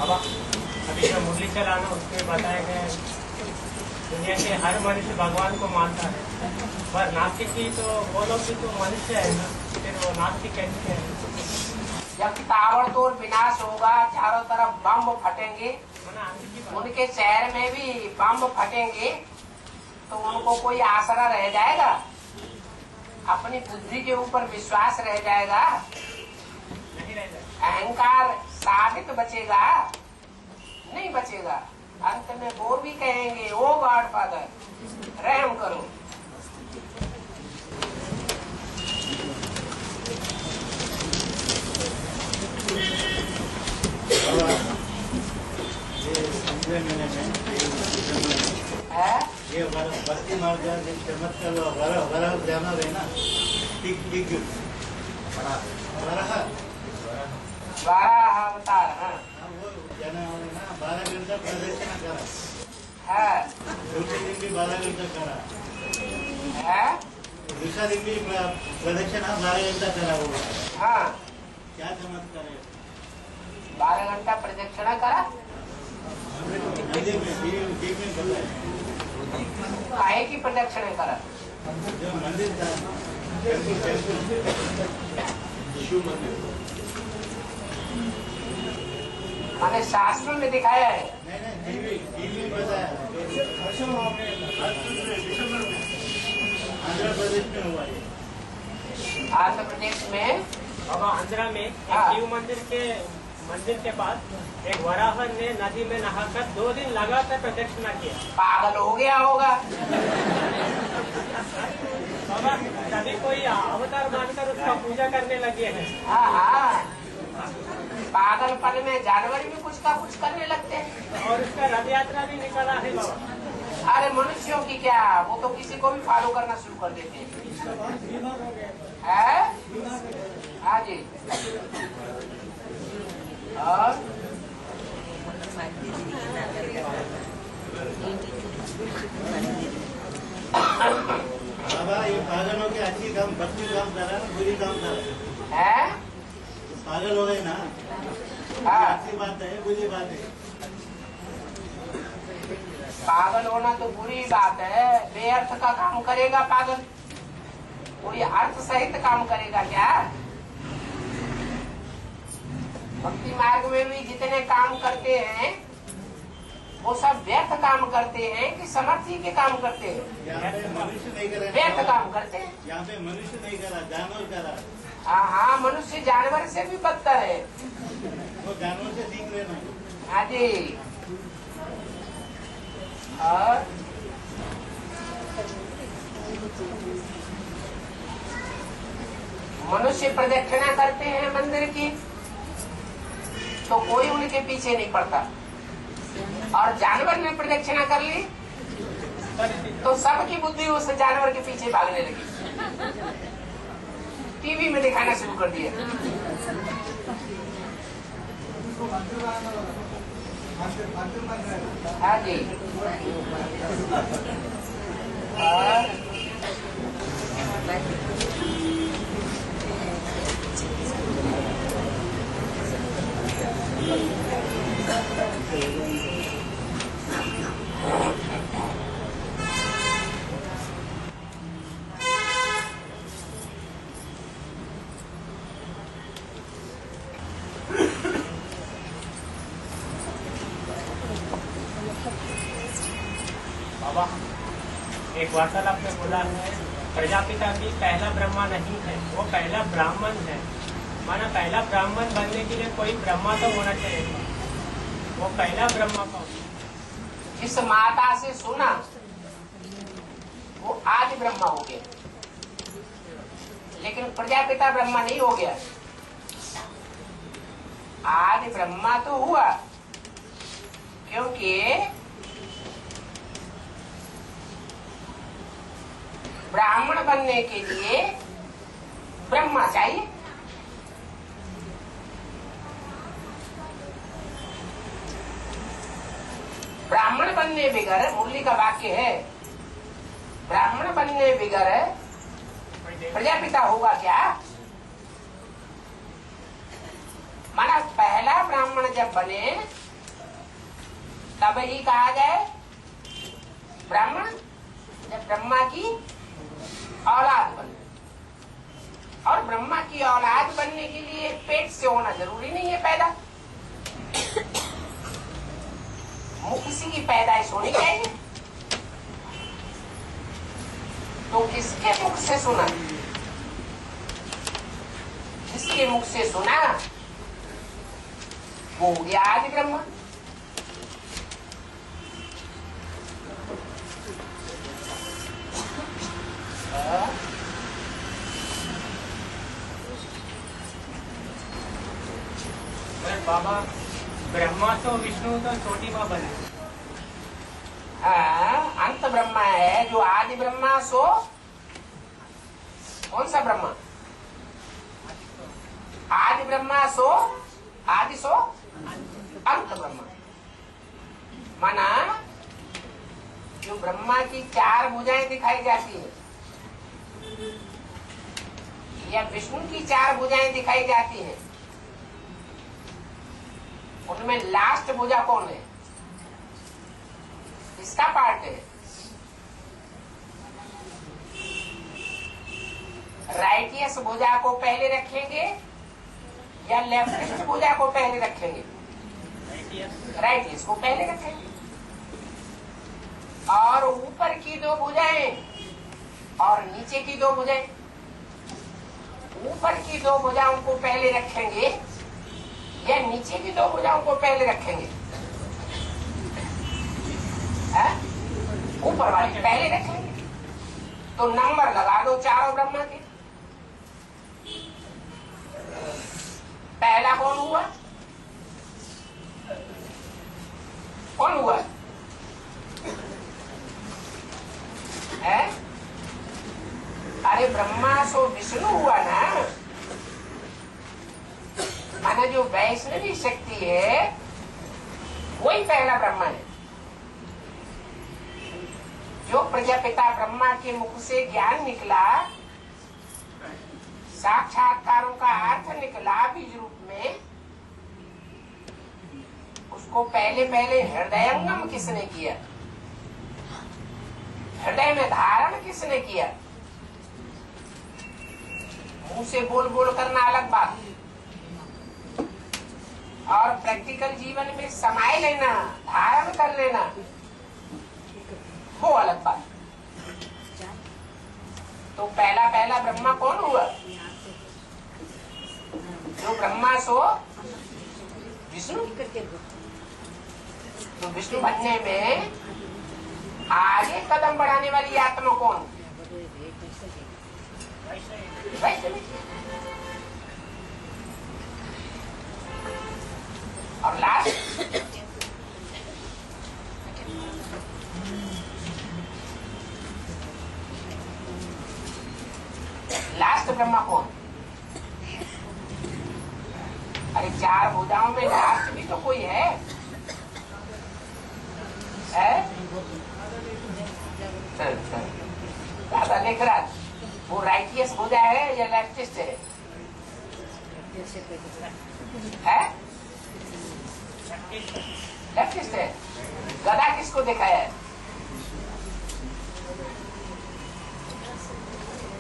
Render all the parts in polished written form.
बाबा अभी जो मुरली चलाना उसमें बताया गया है दुनिया के हर मनुष्य भगवान को मानता है, पर नास्तिक ही तो वो लोग भी तो मनुष्य है ना, फिर वो नास्तिक कैसे है? जब ताबड़तोड़ विनाश होगा, चारों तरफ बम फटेंगे, उनके शहर में भी बम फटेंगे, तो उनको कोई आसरा रह जाएगा? अपनी बुद्धि के ऊपर विश्वास रह जाएगा? नहीं रह जाएगा। अहंकार साबित बचेगा? नहीं बचेगा। अंत में वो भी कहेंगे, ओ गॉड फादर रहम करो। ये भक्ति मार्ग चमत्कार वरह जाना रहे ना, बारह अवतार वो जाना ना 12 घंटा प्रदक्षिणा करा है, दूसरे दिन भी 12 घंटा करा है? दूसरा दिन भी प्रदक्षिणा 12 घंटा करा होगा। हाँ, क्या चमत्कार है? 12 घंटा प्रदक्षिणा करा। मंदिर में ठीक में पता है काहे की प्रदक्षिणा करा? जो मंदिर था शिव मंदिर, मैंने शास्त्रों में दिखाया है। नहीं टीवी में बताया, आंध्र प्रदेश में हुआ ये। आंध्र प्रदेश में बाबा आंध्रा में एक हाँ। शिव मंदिर के पास एक वराहन ने नदी में नहाकर 2 दिन लगातार प्रदक्षिणा किया। पागल हो गया होगा। बाबा सभी कोई अवतार मानकर उसका पूजा करने लगे हैं। हाँ, पागलपन में जानवर भी कुछ का कुछ करने लगते हैं। और उसका रथ यात्रा भी निकला है बाबा। अरे मनुष्यों की क्या, वो तो किसी को भी फॉलो करना शुरू कर देते हैं। हाँ जी। और बाबा ये पागलों के अच्छी काम बच्ची काम कर रहा है, बुरी काम कर रहा है। है? पागल हो गए ना, हाँ। अच्छी बात है बुरी बात है? पागल होना तो बुरी बात है। बेअर्थ का काम करेगा पागल, कोई अर्थ सहित काम करेगा क्या? भक्ति मार्ग में भी जितने काम करते हैं वो सब व्यर्थ काम करते हैं कि समर्थी के काम करते हैं? यहाँ पे मनुष्य नहीं करा, व्यर्थ काम करते हैं। यहाँ पे मनुष्य नहीं करा, जानवर करा। हाँ, मनुष्य जानवर से भी बदतर है। वो जानवर से सीख लेना। हाँ जी। और मनुष्य प्रदक्षिणा करते हैं मंदिर की तो कोई उनके पीछे नहीं पड़ता, और जानवर ने प्रदक्षिणा कर ली तो सबकी बुद्धि उस जानवर के पीछे भागने लगी। टीवी में दिखाना शुरू कर दिया। हाँ जी। और बाबा एक वार्तालाप में बोला है प्रजापिता भी पहला ब्रह्मा नहीं है, वो पहला ब्राह्मण है। माना पहला ब्राह्मण बनने के लिए कोई ब्रह्मा तो होना चाहिए, वो पहला ब्रह्मा कौन? जिस माता से सुना वो आदि ब्रह्मा हो गया, लेकिन प्रजापिता ब्रह्मा नहीं हो गया। आदि ब्रह्मा तो हुआ क्योंकि ब्राह्मण बनने के लिए ब्रह्मा चाहिए। ब्राह्मण बनने बिगर, मुरली का वाक्य है, ब्राह्मण बनने बिगर प्रजापिता होगा क्या? माना पहला ब्राह्मण जब बने तब ही कहा गया ब्राह्मण, जब ब्रह्मा की औलाद बने। और ब्रह्मा की औलाद बनने के लिए पेट से होना जरूरी नहीं है पैदा, मुख से की पैदाइश होनी चाहिए। तो किसके मुख से सुना? जिसके मुख से सुना वो हो गया आदि ब्रह्मा। बाबा ब्रह्मा तो विष्णु तो छोटी माँ बने। हाँ, अंत ब्रह्मा है जो आदि ब्रह्मा। सो कौन सा ब्रह्मा? आदि ब्रह्मा सो आदि सो अंत ब्रह्मा। माना जो ब्रह्मा की 4 भुजाएं दिखाई जाती है या विष्णु की 4 भुजाएं दिखाई जाती है, उनमें लास्ट भुजा कौन है? इसका पार्ट है। राइटियस भुजा को पहले रखेंगे या लेफ्टिस्ट भुजा को पहले रखेंगे? राइटियस को पहले रखेंगे। और ऊपर की 2 भुजाएं और नीचे की 2 भुजाएं, ऊपर की 2 भुजाओं को पहले रखेंगे या नीचे की 2 भुजाओं को पहले रखेंगे? ऊपर वाली पहले रखेंगे। तो नंबर लगा दो चारों ब्रह्मा के। पहला कौन हुआ? कौन हुआ है? अरे ब्रह्मा सो विष्णु हुआ ना। माना जो वैष्णवी शक्ति है वही पहला ब्रह्मा है। जो प्रजापिता ब्रह्मा के मुख से ज्ञान निकला, साक्षात्कारों का अर्थ निकला बीज रूप में, उसको पहले पहले हृदयंगम किसने किया? हृदय में धारण किसने किया? मुंह से बोल बोल करना अलग बात, और प्रैक्टिकल जीवन में समाये लेना, धारण कर लेना, वो अलग बात। तो पहला ब्रह्मा कौन हुआ? जो ब्रह्मा सो विष्णु। तो विष्णु बनने में आगे कदम बढ़ाने वाली आत्मा कौन? वैष्णवी। और लास्ट ब्रह्मा कौन? अरे 4 भुजाओं में लास्ट भी तो कोई है? दादा लिख रहा, वो राइटियस भुजा है या लेफ्टिस्ट है? लेफ्टिस्ट है। गदा किसको दिखाया है?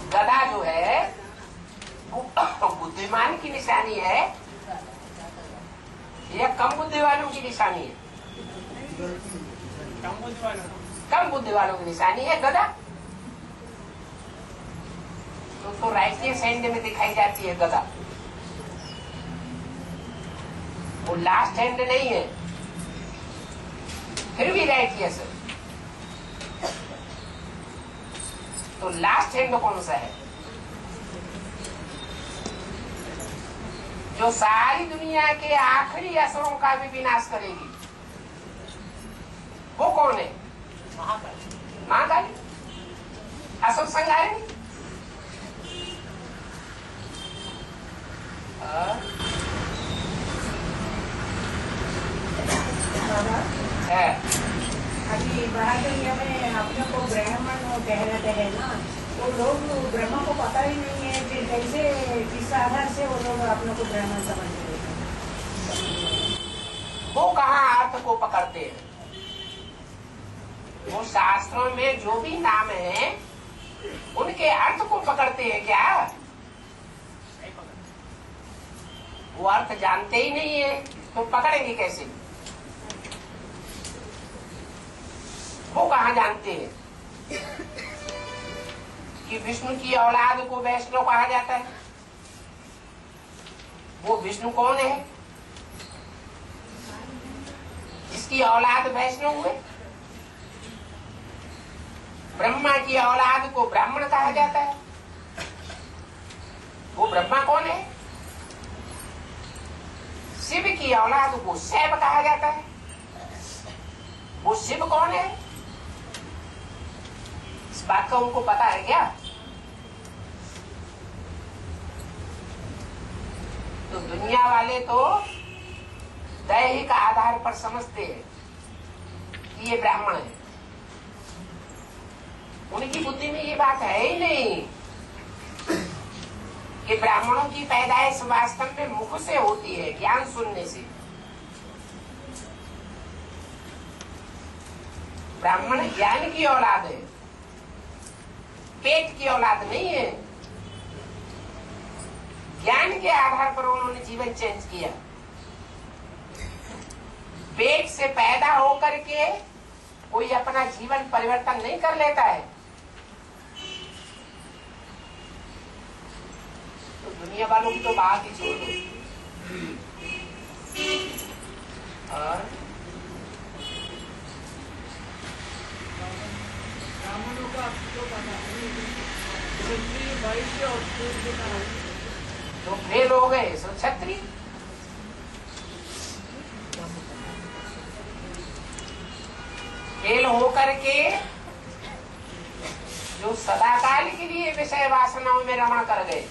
गदा जो है वो बुद्धिमान की निशानी है या कम बुद्धि वालों की निशानी है? कम बुद्धि वालों की निशानी है गदा। तो राइटियस हैंड में दिखाई जाती है गदा, वो लास्ट हैंड नहीं है, फिर भी राइटियस है। तो लास्ट हैंड कौन सा है? जो सारी दुनिया के आखिरी असुरों का भी विनाश करेगी, वो कौन है? महाकाली, असुर संहारिणी। अभी बाहर दुनिया में अपने को ब्राह्मण कहलाते हैं ना, वो लोग ब्रह्मा को पता ही नहीं है कि कैसे, किस आधार से वो लोग अपने को ब्राह्मण समझते हैं। वो कहाँ अर्थ को पकड़ते हैं? वो शास्त्रों में जो भी नाम है उनके अर्थ को पकड़ते हैं क्या? वो अर्थ जानते ही नहीं है तो पकड़ेंगे कैसे? वो कहाँ जानते हैं कि विष्णु की औलाद को वैष्णव कहा जाता है? वो विष्णु कौन है जिसकी औलाद वैष्णव हुए? ब्रह्मा की औलाद को ब्राह्मण कहा जाता है। वो ब्रह्मा कौन है? शिव की औलाद को शैव कहा जाता है। वो शिव कौन है? इस बात का उनको पता है क्या? तो दुनिया वाले तो दैहिक आधार पर समझते हैं कि ये ब्राह्मण है। उनकी बुद्धि में ये बात है ही नहीं कि ब्राह्मणों की पैदाइश वास्तव में मुख से होती है, ज्ञान सुनने से। ब्राह्मण ज्ञान की औलाद है, पेट की औलाद नहीं है। ज्ञान के आधार पर उन्होंने जीवन चेंज किया। पेट से पैदा होकर के कोई अपना जीवन परिवर्तन नहीं कर लेता है। तो दुनिया वालों की तो बात ही छोड़ दो। और ब्राह्मणों का तो पता नहीं, क्षत्रिय वैश्य और शूद्र का जो फेल हो गए सो क्षत्रिय, फेल होकर के जो सदाकाल के लिए विषय वासनाओं में रमण कर गए।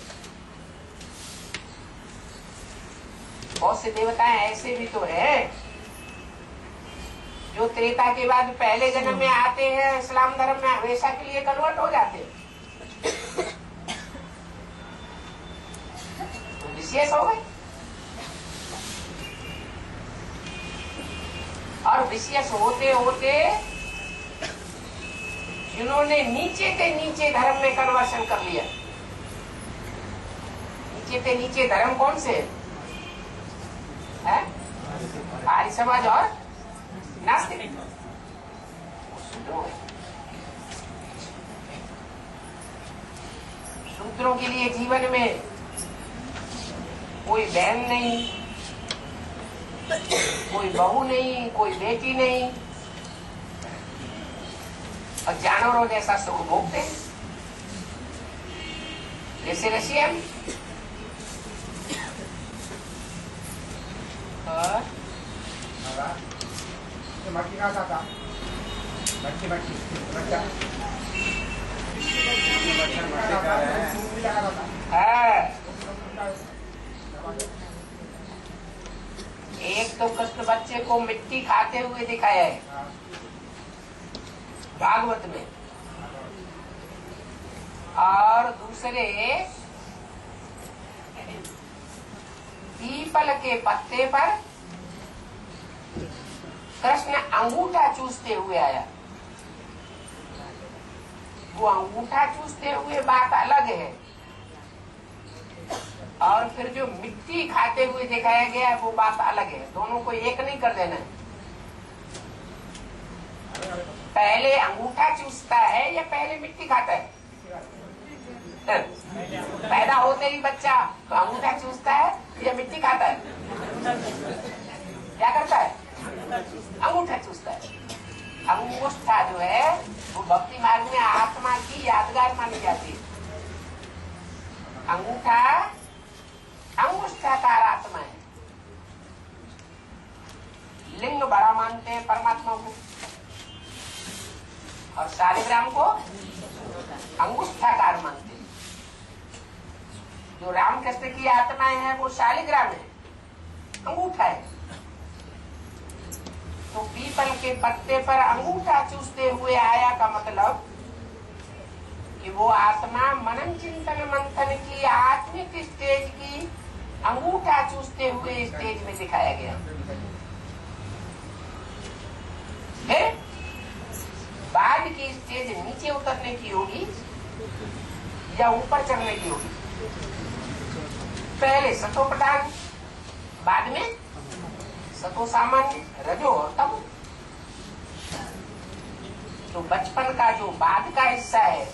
बहुत से देवताएं ऐसे भी तो है जो त्रेता के बाद पहले जन्म में आते हैं, इस्लाम धर्म में हमेशा के लिए कन्वर्ट हो जाते हैं। तो विशेष हो गए। और विशेष होते होते जिन्होंने नीचे से नीचे धर्म में कन्वर्शन कर लिया। नीचे से नीचे धर्म कौन से है? आर्य समाज और नास्तिक। शूद्रों के लिए जीवन में कोई बहन नहीं, कोई बहू नहीं, कोई बेटी नहीं, और जानवरों जैसा सुख भोगते हैं जैसे रशिया में। मक्खी खाता था, मक्खी बच्चा एक तो कृष्ण बच्चे को मिट्टी खाते हुए दिखाया है भागवत में, और दूसरे पीपल के पत्ते पर कृष्ण अंगूठा चूसते हुए आया। वो अंगूठा चूसते हुए बात अलग है, और फिर जो मिट्टी खाते हुए दिखाया गया है वो बात अलग है। दोनों को एक नहीं कर देना है। पहले अंगूठा चूसता है या पहले मिट्टी खाता है? पैदा होते ही बच्चा तो अंगूठा चूसता है या मिट्टी खाता है? क्या करता है? अंगूठा चूसता है। अंगूठा जो है वो भक्ति मार्ग में आत्मा की यादगार मानी जाती है। अंगूठा अंगुष्ठाकार आत्मा है। लिंग बड़ा मानते हैं परमात्मा को, और शालिग्राम को अंगुष्ठाकार मानते हैं। जो रामकृष्ण की आत्माएं हैं वो शालिग्राम है, अंगूठा है। तो पीपल के पत्ते पर अंगूठा चूसते हुए आया का मतलब कि वो आत्मा मनन चिंतन मंथन की आत्मिक स्टेज की अंगूठा चूसते हुए स्टेज में दिखाया गया है। की स्टेज नीचे उतरने की होगी या ऊपर चढ़ने की होगी? पहले सतो प्रधान, बाद में सतो सामान्य, रजो और तमो। तो बचपन का जो बाद का हिस्सा है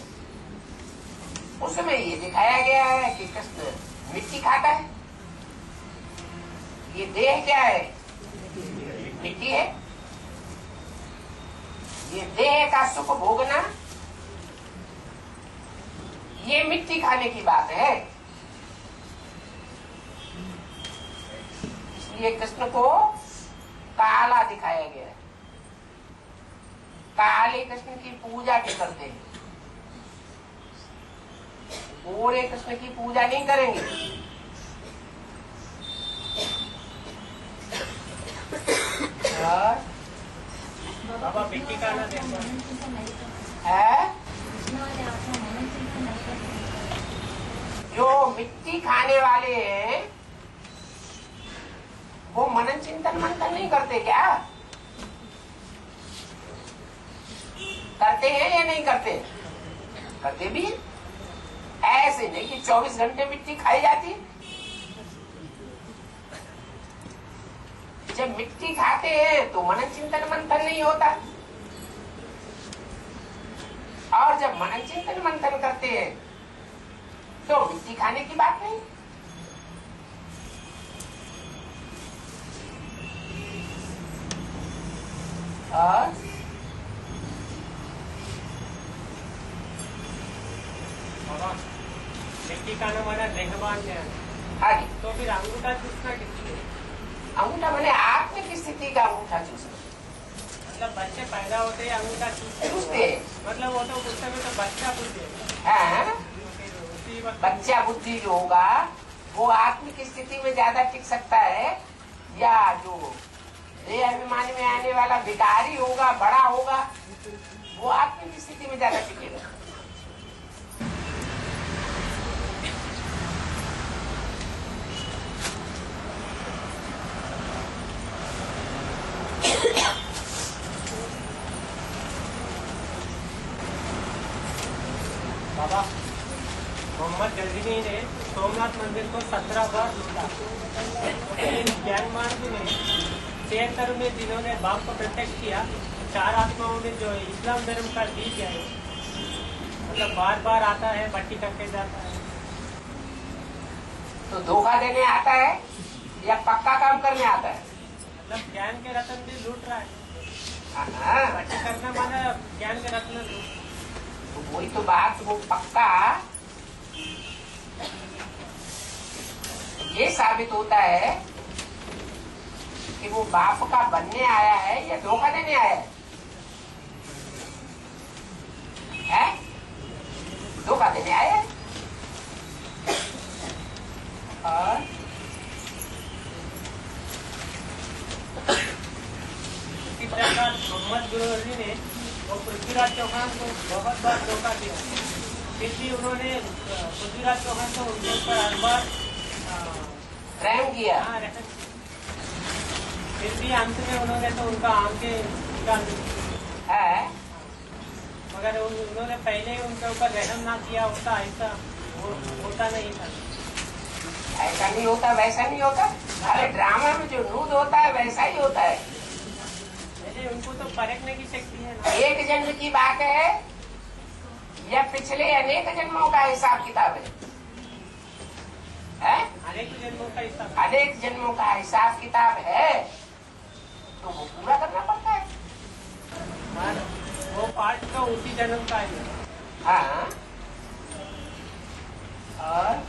उसमें ये दिखाया गया है कि कृष्ण मिट्टी खाता है। ये देह क्या है? मिट्टी है। ये देह का सुख भोगना, ये मिट्टी खाने की बात है। इसलिए कृष्ण को काला दिखाया गया है। काले कृष्ण की पूजा क्यों करते हैं? गोरे कृष्ण की पूजा नहीं करेंगे। बाबा मिट्टी का ना है जो मिट्टी खाने वाले हैं वो मनन चिंतन मंथन नहीं करते क्या? करते हैं या नहीं करते? करते भी हैं। ऐसे नहीं कि 24 घंटे मिट्टी खाई जाती। जब मिट्टी खाते हैं तो मनन चिंतन मंथन नहीं होता, और जब मनन चिंतन मंथन करते हैं तो मिट्टी खाने की बात नहीं। और मिट्टी का नाम हमारा देहवान है। आगे तो फिर अंगूठा चूसना किसकी? अंगूठा मैंने आत्म की स्थिति का अंगूठा चूसना। मतलब बच्चे पैदा होते हैं अंगूठा चूसते हैं। मतलब वो तो उस समय तो बच्चा बुद्धि हाँ, उसी वक्त बच्चा बुद्धि जो होगा वो आत्म की स्थिति में ज्यादा टिक सकता है, या जो देह अभिमान में आने वाला विकारी होगा, बड़ा होगा, वो आत्म की स्थिति में ज्यादा टिकेगा। बाबा मोहम्मद गजनी ने सोमनाथ मंदिर को 17 बार लूटा। ज्ञान मार्ग में 76 में जिन्होंने बाप को प्रत्यक्ष किया, 4 आत्माओं ने जो इस्लाम धर्म का बीज है, मतलब बार बार आता है, भट्टी करके जाता है। तो धोखा देने आता है या पक्का काम करने आता है? मतलब ज्ञान के रत्न भी लूट रहा है। हाँ, भट्टी करना माना ज्ञान के रत्न लूट। तो वही तो बात, वो पक्का ये साबित होता है कि वो बाप का बनने आया है या धोखा देने आया है? धोखा देने आया है। और इसी प्रकार मोहम्मद गुरुजी ने वो पृथ्वीराज चौहान को बहुत बार धोखा दिया, फिर भी उन्होंने पृथ्वीराज चौहान को उनके ऊपर हर बार प्रेम किया। फिर भी अंत में उन्होंने तो उनका आंखें निकाल दी, है मगर उन्होंने पहले ही उनके ऊपर रहम ना किया होता, ऐसा होता नहीं था। ऐसा नहीं होता, वैसा नहीं होता। अरे ड्रामा में जो नूद होता है वैसा ही होता है। पहले उनको तो परखने की शक्ति है ना। एक जन्म की बात है या पिछले अनेक जन्मों का हिसाब किताब है? अनेक जन्मों का हिसाब। अनेक जन्मों का हिसाब किताब है तो वो पूरा करना पड़ता है। वो पार्ट तो उसी जन्म का ही है। हाँ, और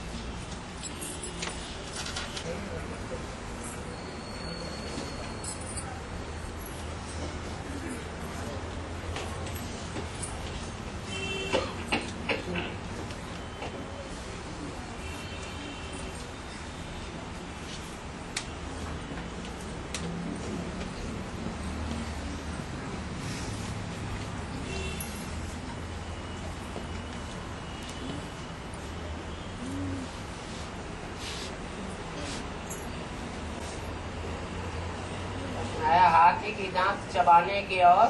हाथी की दांत चबाने की और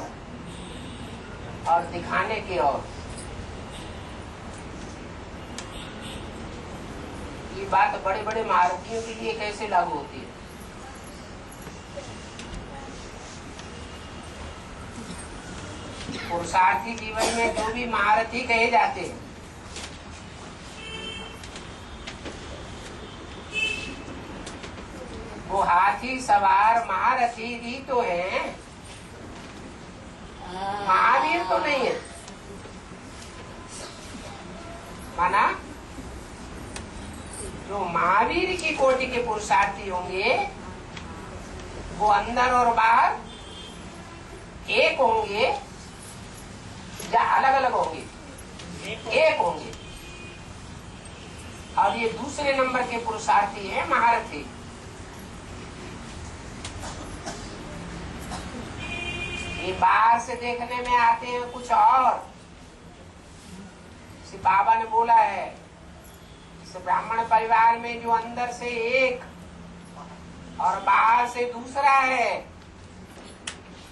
और दिखाने की ओर। ये बात बड़े बड़े महारथियों के लिए कैसे लागू होती है? पुरुषार्थी जीवन में जो भी महारथी कहे जाते हैं, वो हाथी सवार महारथी ही तो है, महावीर तो नहीं है। माना जो महावीर की कोटि के पुरुषार्थी होंगे वो अंदर और बाहर एक होंगे या अलग अलग होंगे? एक होंगे। और ये दूसरे नंबर के पुरुषार्थी है महारथी। ये बाहर से देखने में आते हैं कुछ और। बाबा ने बोला है इस ब्राह्मण परिवार में जो अंदर से एक और बाहर से दूसरा है,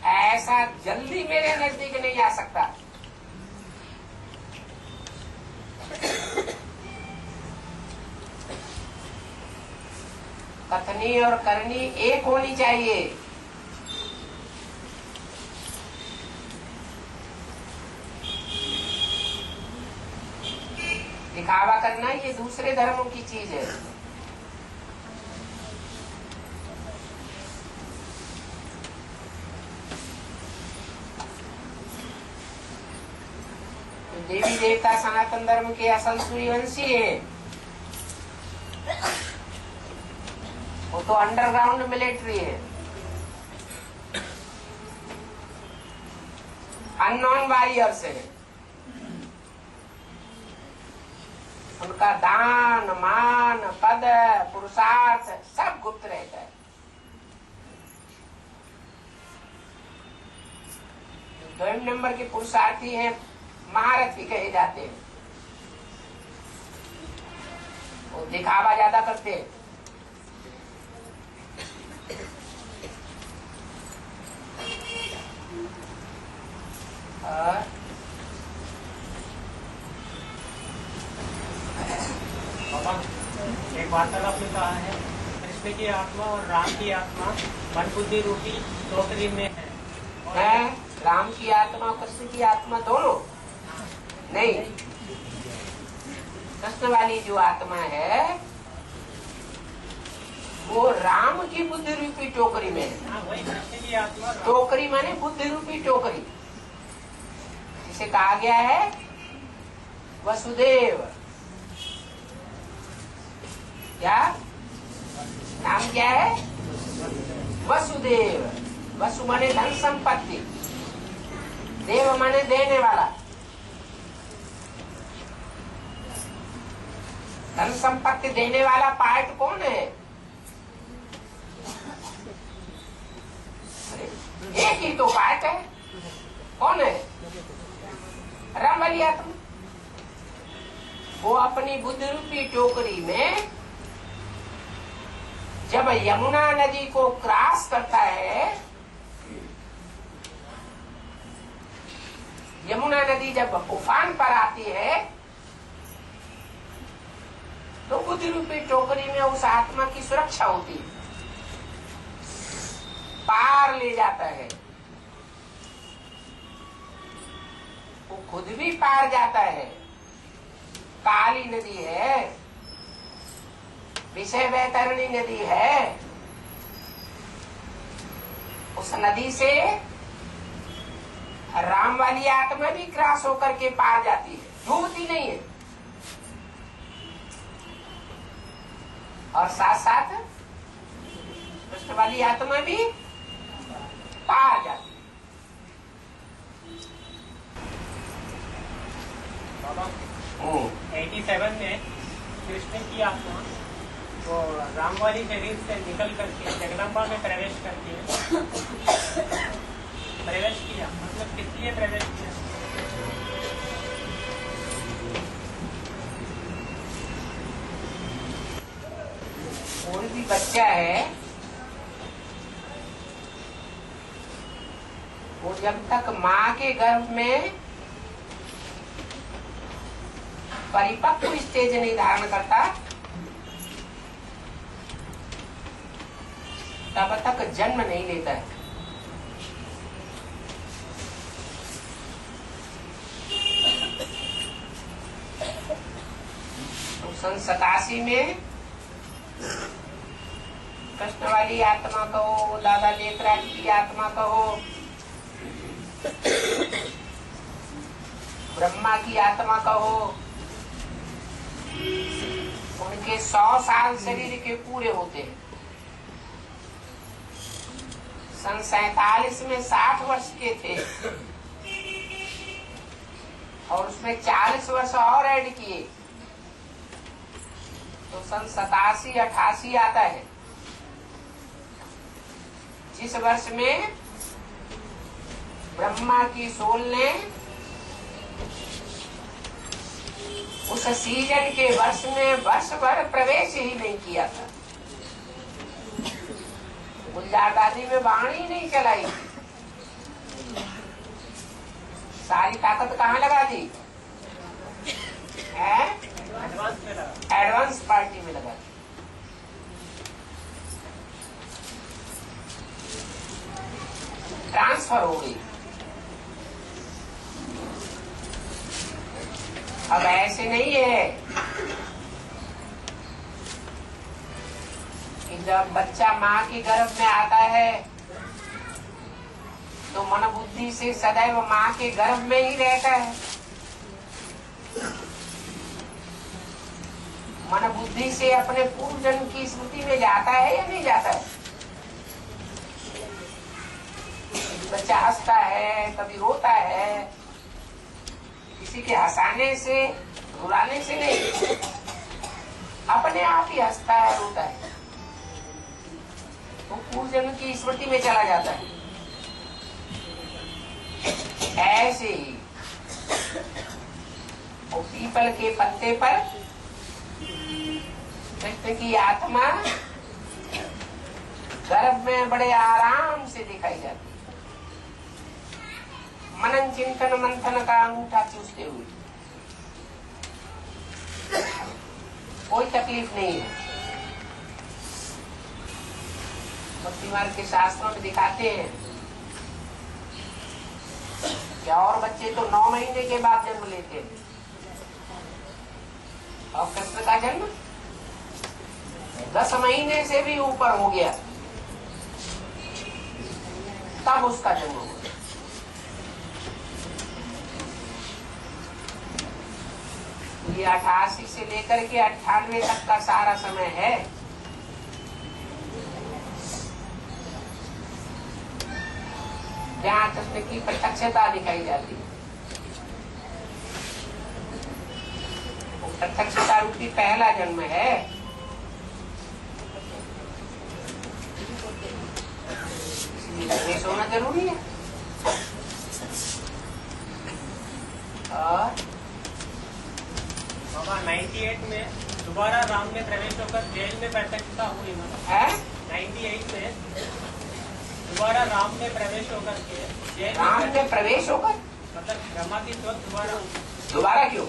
ऐसा जल्दी मेरे नजदीक नहीं आ सकता। कथनी और करनी एक होनी चाहिए। दिखावा करना ये दूसरे धर्मों की चीज है। तो देवी देवता सनातन धर्म के असल सूर्यवंशी है। वो तो अंडरग्राउंड मिलिट्री है, अननोन वॉरियर्स है। उनका दान मान पद पुरुषार्थ सब गुप्त रहता है। दो नंबर के पुरुषार्थी हैं महारथी कहे जाते हैं। वो दिखावा ज्यादा करते हैं। एक वार्तालाप में कहा है कृष्ण की आत्मा और राम की आत्मा मन बुद्धि रूपी टोकरी में है। राम की आत्मा और कृष्ण की आत्मा दोनों नहीं। कृष्ण वाली जो आत्मा है वो राम की बुद्धि रूपी टोकरी में है। वही कृष्ण की आत्मा। टोकरी माने बुद्धि रूपी टोकरी, जिसे कहा गया है वसुदेव। क्या नाम क्या है? वसुदेव। वसु माने धन संपत्ति, देव माने देने वाला। धन संपत्ति देने वाला पार्ट कौन है? एक ही तो पार्ट है। कौन है? राम वाली आत्मा। वो अपनी बुद्धि रूपी टोकरी में जब यमुना नदी को क्रॉस करता है, यमुना नदी जब उफान पर आती है तो बुद्धि रूपी टोकरी में उस आत्मा की सुरक्षा होती है, पार ले जाता है। वो खुद भी पार जाता है। काली नदी है, विषय वैतरणी नदी है। उस नदी से राम वाली आत्मा भी क्रॉस होकर के पार जाती है, डूबती नहीं है। और साथ साथ कृष्ण वाली आत्मा भी पार जाती है। बाबा 87 में कृष्ण की आत्मा वो राम वाली शरीर से निकल करके जगदम्बा में प्रवेश करती है। प्रवेश किया मतलब किस लिए प्रवेश किया? कोई भी बच्चा है वो जब तक माँ के गर्भ में परिपक्व स्टेज नहीं धारण करता तब तक जन्म नहीं लेता है। तो सन 87 में कृष्ण वाली आत्मा कहो, दादा लेखराज की आत्मा कहो, ब्रह्मा की आत्मा कहो, उनके 100 साल शरीर के पूरे होते हैं। सन 47 में 60 वर्ष के थे और उसमें 40 वर्ष और ऐड किए तो सन 87-88 आता है, जिस वर्ष में ब्रह्मा की सोल ने उस सीजन के वर्ष में वर्ष भर प्रवेश ही नहीं किया था। गुलजार दादी में वाणी नहीं चलाई, सारी ताकत कहाँ लगा दी? एडवांस पार्टी में लगा दी। ट्रांसफर हो गई। अब ऐसे नहीं है कि जब बच्चा माँ के गर्भ में आता है तो मन बुद्धि से सदैव माँ के गर्भ में ही रहता है। मन बुद्धि से अपने पूर्व जन्म की स्मृति में जाता है या नहीं जाता है? बच्चा हंसता है, कभी रोता है, किसी के हंसाने से रुलाने से नहीं, अपने आप ही हंसता है, रोता है, तो पूर्व जन्म की स्मृति में चला जाता है। ऐसे ही वो पीपल के पत्ते पर कृष्ण की आत्मा गर्भ में बड़े आराम से दिखाई जाती है, मनन चिंतन मंथन का अंगूठा चूसते हुए। कोई तकलीफ नहीं है। भक्ति मार्ग के शास्त्रों में दिखाते हैं कि और बच्चे तो 9 महीने के बाद जन्म लेते हैं और कृष्ण का जन्म 10 महीने से भी ऊपर हो गया तब उसका जन्म हुआ। ये 88 से लेकर के 98 तक का सारा समय है। जहाँ कृष्ण की प्रत्यक्षता दिखाई जाती है। वो प्रत्यक्षता रूपी पहला जन्म है। इसलिए होना जरूरी है। और बाबा 98 में दोबारा राम में प्रवेश होकर जेल में प्रत्यक्षता हुई है। 98 में दोबारा राम में प्रवेश होकर के जेल में प्रवेश होकर मतलब ब्रह्मा की स्वत दोबारा क्यों?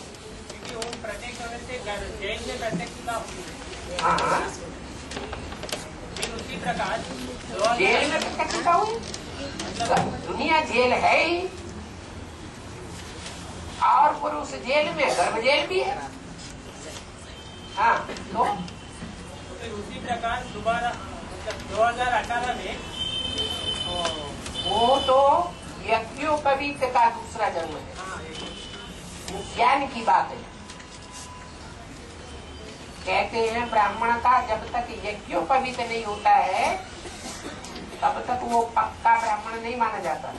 क्योंकि वो प्रत्यक्ष होने से जेल में प्रत्यक्षता हुई। हाँ। फिर उसी प्रकार जेल में प्रत्यक्षता हुई। दुनिया जेल है ही और पुरुष जेल में गर्भ जेल भी है। हाँ तो फिर उसी प्रकार दोबारा मतलब 2018 में वो तो यज्ञोपवीत का दूसरा जन्म है। ज्ञान की बात है। कहते हैं ब्राह्मण का जब तक यज्ञोपवीत नहीं होता है तब तक वो पक्का ब्राह्मण नहीं माना जाता।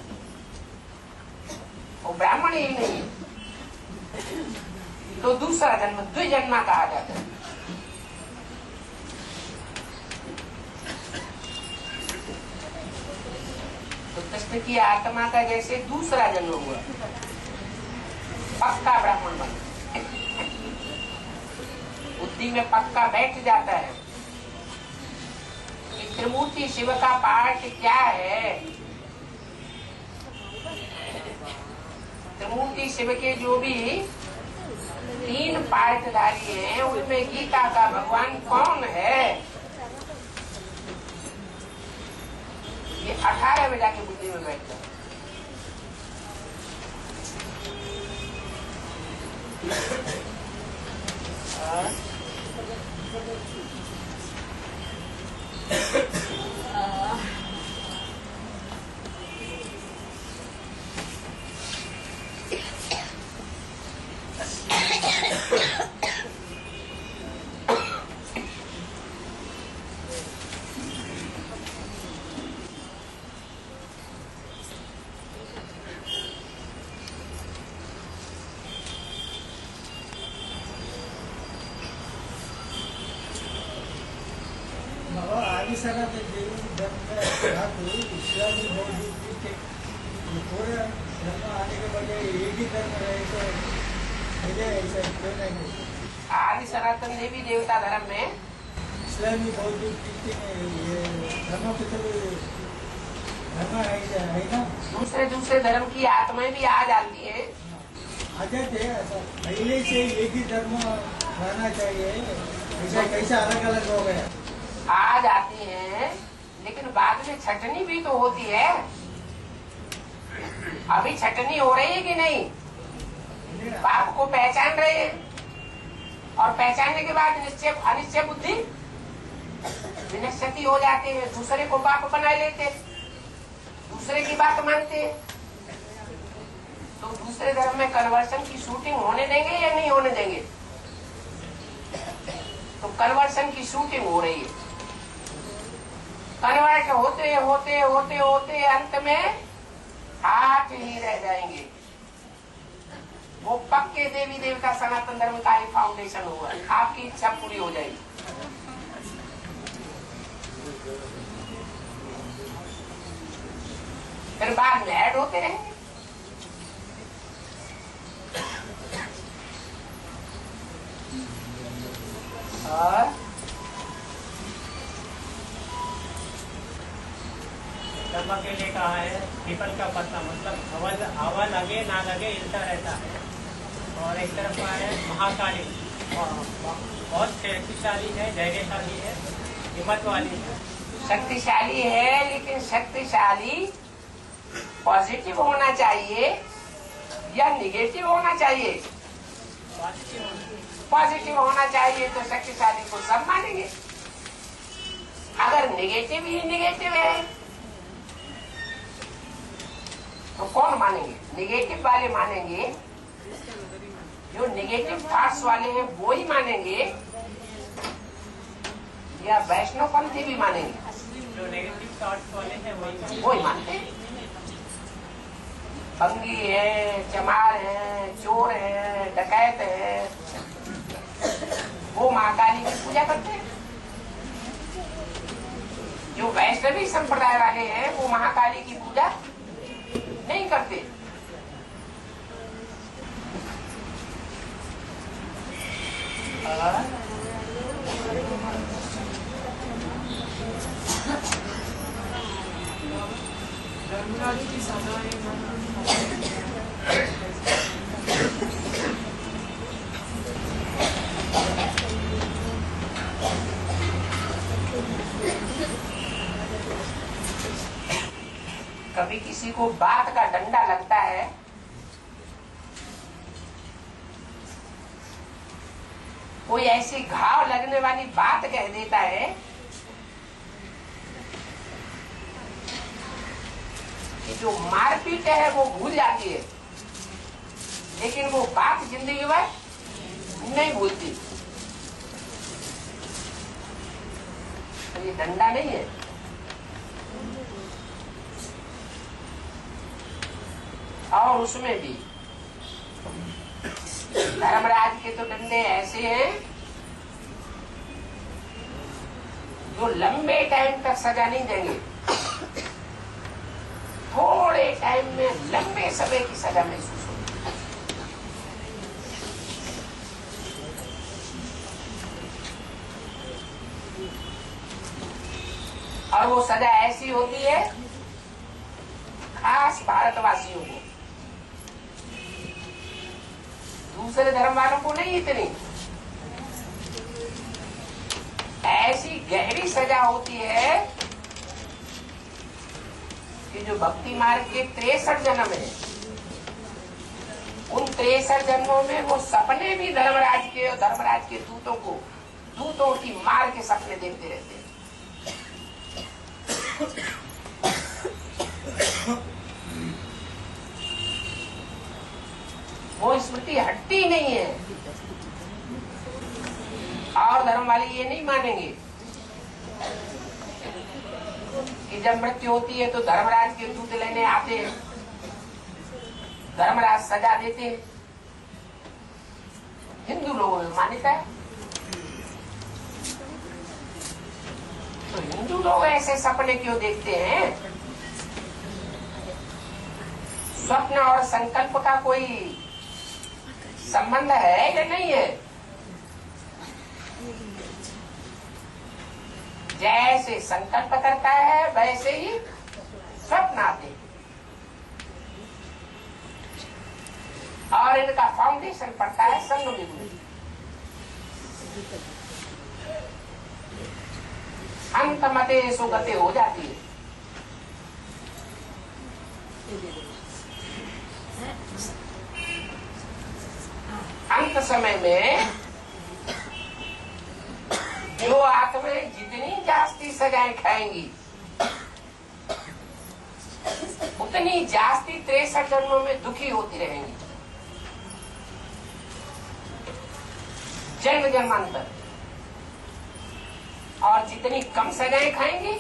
वो ब्राह्मण ही नहीं है तो दूसरा जन्म द्विजन्मा कहा जाता है। तो कृष्ण की आत्मा का जैसे दूसरा जन्म हुआ, पक्का ब्राह्मण बन, बुद्धि में पक्का बैठ जाता है कि त्रिमूर्ति शिव का पाठ क्या है। त्रिमूर्ति शिव के जो भी 3 पाठधारी हैं, उनमें गीता का भगवान कौन है? ये 18 में जाके बुद्धि में बैठता है। आदि सनातन देवी धर्म में धातु इस्लामी बौद्ध के पूरे धर्म आने के बजाय एक ही धर्म रहे तो मुझे ऐसा क्यों नहीं? आदि सनातन देवी देवता धर्म में इस्लामी बौद्ध के धर्म के तो धर्म है ना, दूसरे धर्म की आत्माएं भी आ जाती है। आ जाते हैं। ऐसा पहले से एक ही धर्म रहना चाहिए, ऐसा कैसा अलग अलग हो गया? आ जाती हैं, लेकिन बाद में छटनी भी तो होती है। अभी छटनी हो रही है कि नहीं? बाप को पहचान रहे हैं, और पहचानने के बाद निश्चय अनिश्चय बुद्धि विनश्यति हो जाते हैं। दूसरे को बाप बना लेते, दूसरे की बात मानते हैं। तो दूसरे धर्म में कन्वर्सन की शूटिंग होने देंगे या नहीं होने देंगे? तो कन्वर्सन की शूटिंग हो रही है। कन्वर्ट होते होते होते होते अंत में 8 ही रह जाएंगे। वो पक्के देवी देवता सनातन धर्म का ही फाउंडेशन हुआ। आपकी इच्छा पूरी हो जाएगी। फिर बाद में ऐड होते रहेंगे। और धर्म के लिए कहा है पीपल का पत्ता, मतलब हवा लगे ना लगे हिलता रहता है। और एक तरफ का है महाकाली, बहुत शक्तिशाली है, धैर्यशाली है, हिम्मत वाली है। शक्तिशाली है, लेकिन शक्तिशाली पॉजिटिव होना चाहिए या निगेटिव होना चाहिए? पॉजिटिव होना चाहिए तो शक्तिशाली को सब मानेंगे। अगर निगेटिव ही निगेटिव है तो कौन मानेंगे? निगेटिव वाले मानेंगे, जो निगेटिव थॉट्स वाले हैं वो ही मानेंगे, या वैष्णव पंथी भी मानेंगे? जो नेगेटिव थॉट्स वाले हैं वही मानते हैं। बंगी है, चमार है, चोर है, डकैत है, वो महाकाली की पूजा करते हैं। जो वैष्णवी संप्रदाय वाले हैं वो महाकाली की पूजा नहीं करते। कभी किसी को बात का डंडा लगता है, कोई ऐसी घाव लगने वाली बात कह देता है कि जो मारपीट है वो भूल जाती है, लेकिन वो बात जिंदगी भर नहीं भूलती। तो ये डंडा नहीं है। और उसमें भी धर्मराज के तो डंडे ऐसे हैं जो लंबे टाइम तक सजा नहीं देंगे, थोड़े टाइम में लंबे समय की सजा महसूस होगी। और वो सजा ऐसी होती है खास भारतवासियों को। दूसरे धर्म वालों को नहीं इतनी। ऐसी गहरी सजा होती है कि जो भक्ति मार्ग के 63 जन्म है, उन 63 जन्मों में वो सपने भी धर्मराज के और धर्मराज के दूतों की मार के सपने देखते रहते हैं। वो स्मृति हटती नहीं है। और धर्म वाले ये नहीं मानेंगे कि जब मृत्यु होती है तो धर्मराज के दूत लेने आते हैं, धर्मराज सजा देते हैं। हिंदू लोगों में मान्यता है। तो हिंदू लोग ऐसे सपने क्यों देखते हैं? स्वप्न और संकल्प का कोई संबंध है या नहीं है? जैसे संकल्प करता है वैसे ही स्वप्न आते हैं। और इनका फाउंडेशन पड़ता है संग में। अंत मते सुगते हो जाती है। अंत समय में जो आत्माएं जितनी जास्ती सजाएं खाएंगी, उतनी जास्ती 63 जन्मों में दुखी होती रहेंगी, जन्म जन्मांतर। और जितनी कम सजाएं खाएंगी,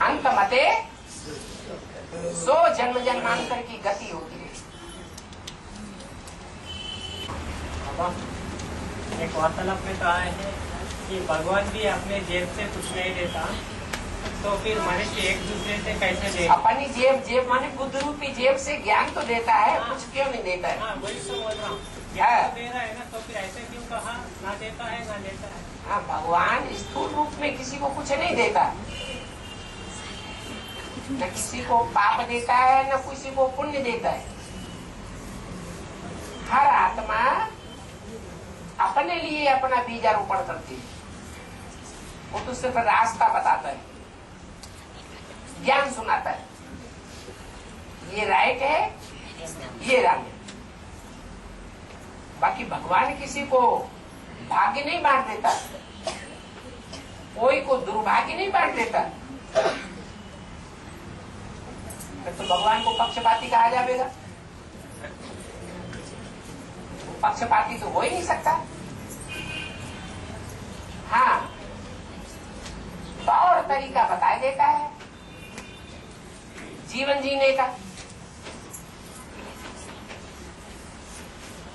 अंत मते सो जन्म जन्मांतर की गति होती है। एक वार्तालाप में कहा है कि भगवान भी अपने जेब से कुछ नहीं देता, तो फिर मनुष्य एक दूसरे से कैसे दे? अपनी जेब माने बुद्ध रूपी जेब से ज्ञान तो देता है, कुछ क्यों नहीं देता है? हाँ, वही तो बोल रहा हूँ। ज्ञान तो दे रहा है ना, तो फिर ऐसे क्यों कहा ना देता है ना देता है? हाँ, भगवान स्थूल रूप में किसी को कुछ नहीं देता, न किसी को पाप देता है न किसी को पुण्य देता है। हर आत्मा अपने लिए अपना बीजारोपण करती है। वो तो सिर्फ रास्ता बताता है, ज्ञान सुनाता है, ये राइट है ये रंग है। बाकी भगवान किसी को भाग्य नहीं बांट देता, कोई को दुर्भाग्य नहीं बांट देता। तो भगवान को पक्षपाती कहा जाएगा? पक्षपाती तो हो ही नहीं सकता। हाँ, तौर तरीका बता देता है जीवन जीने का।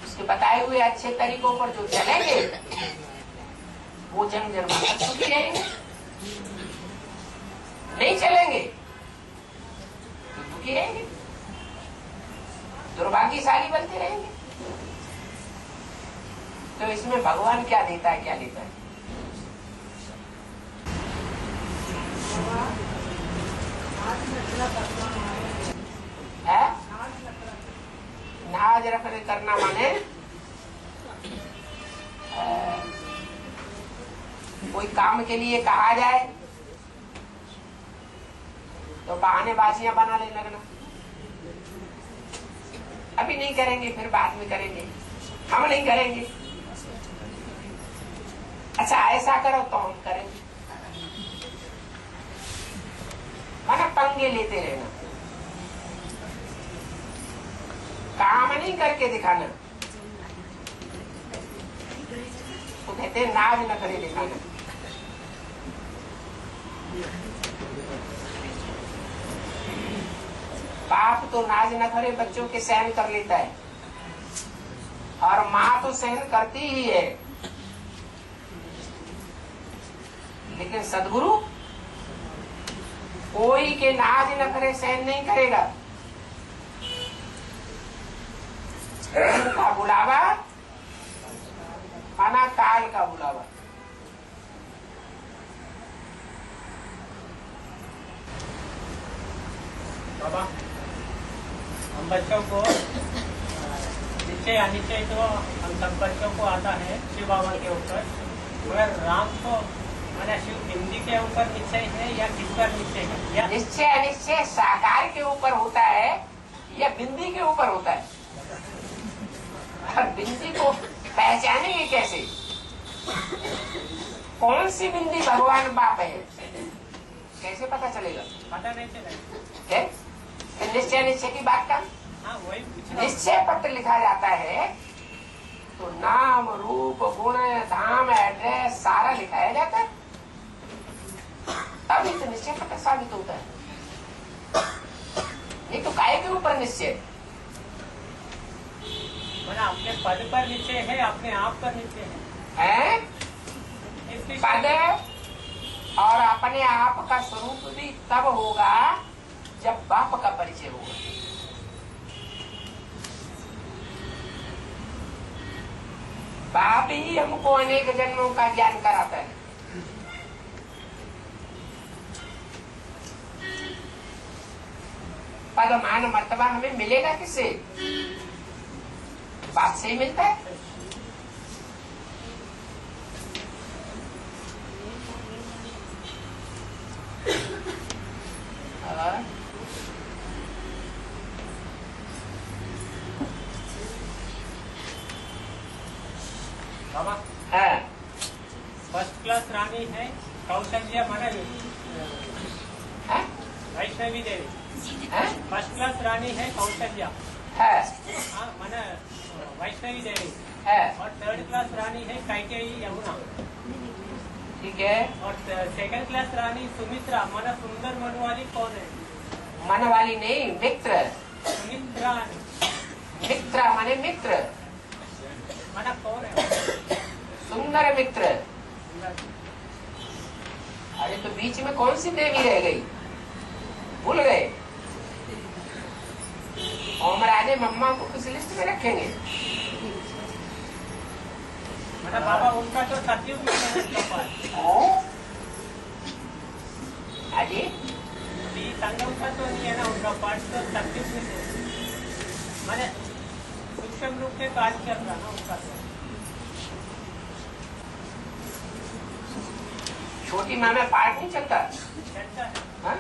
उसके बताए हुए अच्छे तरीकों पर जो चलेंगे वो जन्म जन्म तक सुखी रहेंगे, नहीं चलेंगे तो दुखी रहेंगे, दुर्भाग्यशाली बनते रहेंगे। तो इसमें भगवान क्या देता है क्या लेता है? नाज रखने करना माने कोई काम के लिए कहा जाए तो बहानेबाजियां बना ले लगना, अभी नहीं करेंगे फिर बाद में करेंगे, हम नहीं करेंगे, अच्छा ऐसा करो तो हम करेंगे, माना पंगे लेते रहना, काम नहीं करके दिखाना, तो कहते हैं नाज न करे दिखाना। बाप तो नाज न करे बच्चों के सहन कर लेता है, और माँ तो सहन करती ही है, लेकिन सदगुरु कोई के नाज न करे सहन नहीं करेगा। का बुलावा माना काल का बुलावा। बाबा, हम बच्चों को निश्चय अनिश्चय तो हम सब बच्चों को आता है शिव बाबा के ऊपर, मगर राम को मैंने शिव बिंदी के ऊपर निश्चय है या किस पर निश्चय है? या निश्चय अनिश्चय साकार के ऊपर होता है या बिंदी के ऊपर होता है? और बिंदी को पहचानेंगे कैसे? कौन सी बिंदी भगवान बाप है, कैसे पता चलेगा? पता नहीं चलेगा। है? तो निश्चय निश्चय की बात का हाँ वही पूछ रहा हूँ। निश्चय पत्र लिखा जाता है तो नाम रूप गुण धाम एड्रेस सारा लिखाया जाता है, तभी तो निश्चय पत्र साबित होता है। नहीं तो काय के ऊपर निश्चय? मैंने अपने पद पर निश्चय है, अपने आप पर निश्चय है है। पद और अपने आप का स्वरूप भी तब होगा जब बाप का परिचय होगा। बाप ही हमको अनेक जन्मों का ज्ञान कराता है। पद मान मर्तबा हमें मिलेगा किससे? बाप से ही मिलता है। बाबा हाँ, फर्स्ट क्लास रानी है कौशल्या माना हाँ, वैष्णवी देवी। हाँ, फर्स्ट क्लास रानी है कौशल्या, हाँ, हाँ माना वैष्णवी देवी। हाँ, और थर्ड क्लास रानी है कैकेयी यमुना। ठीक है। और सेकंड क्लास रानी सुमित्रा माना सुंदर मन वाली कौन है? मन वाली नहीं, मित्र। सुमित्रा मित्र माने मित्र, माना कौन है? सुंदर मित्र। अरे तो बीच में कौन सी देवी रह गई, भूल गए? ओम राजे मम्मा को किस लिस्ट में रखेंगे? माना बाबा उनका तो सतयुग में है उनका पाठ। अजी ये संगम का तो नहीं है ना उनका पाठ, तो सतयुग में है। माने सूक्ष्म रूप से कार्य चल रहा ना उनका तो। छोटी माँ में पाठ नहीं चलता? चलता है। हाँ?